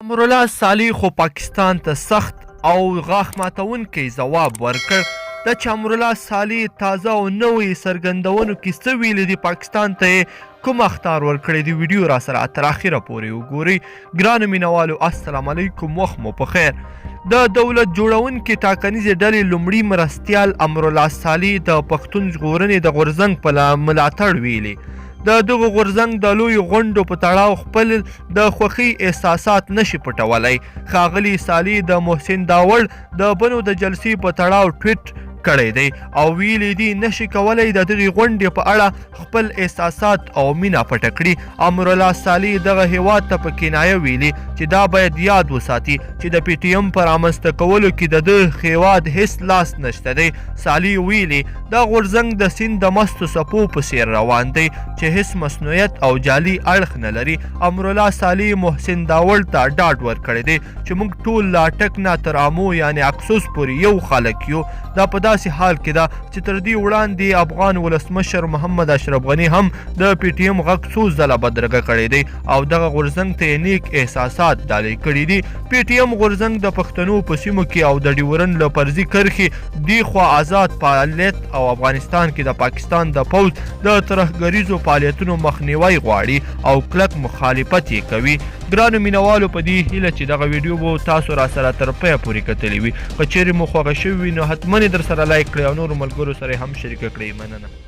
امرالله صالح خو پاکستان ته سخت او غاښ ماتونکی ځواب ورکړ. دا چې امرالله صالح تازه او نوې څرګندونو کې څه ویلي دي، پاکستان ته یې کوم اخطار ورکړی دی، ویډیو را سره تر اخره پورې وګورئ. ګرانو مینوالو السلام علیکم، وخت مو په خیر. د دولت جوړونکې ټاکنیزې ډلې لومړي مرستیال امرالله صالح د پښتون ژغورنې د غورځنګ په ملاتړ ویلي. د دغه غورځنګ د لویو غونډو په تړاو خپل د خوښۍ احساسات نشي پټولی. ښاغلي صالح د محسن داوړ د بنو د جلسې په تړاو ټویټ کړی دی او ویلي دي نشي کولی د دغې غونډې په اړه خپل احساسات او مینه پټه کړي. امرالله صالح دغه هیواد ته په کنایه ویلي چې دا باید یاد وساتي چې د پی ټي ایم په رامنځته کولو کې د ده هیواد هیڅ لاس نشته دی. صالح ویلي دا غورځنګ د سیند د مستو څپو په څیر روان دی چې هیڅ مصنوعیت او جعلي اړخ نه لري. امرالله صالح محسن داوړ ته ډاډ ورکړی دی چې موږ ټول لا ټک نه تر امو یعنې اکسوس پورې یو خلک یو. دا په داسې حال کې ده چې تر دې وړاندې افغان ولسمشر محمد اشرف غني هم د پی ټي ایم غږ څو ځله بدرګه کړی دی او دغه غورځنګ ته یې نیک احساسات ډالۍ کړي دي. پی ټي ایم غورځنګ د پښتنو په سیمو کې او د ډیورن له فرضي کرښې دیخوا آزاد فعالیت او افغانستان کې د پاکستان د پوځ د ترهګریزو فعالیتونو مخنیوی غواړي او کلک مخالفت یې کوي. ګرانو مینوالو په دې هیله چې دغه ویډیو به تاسو را سره تر پایه پورې کتلی وي. که چیرې مو خوښه شوې وي نو حتما یې در سره لایک کړئ او نورو ملګرو سره هم شریکه کړئ. مننه.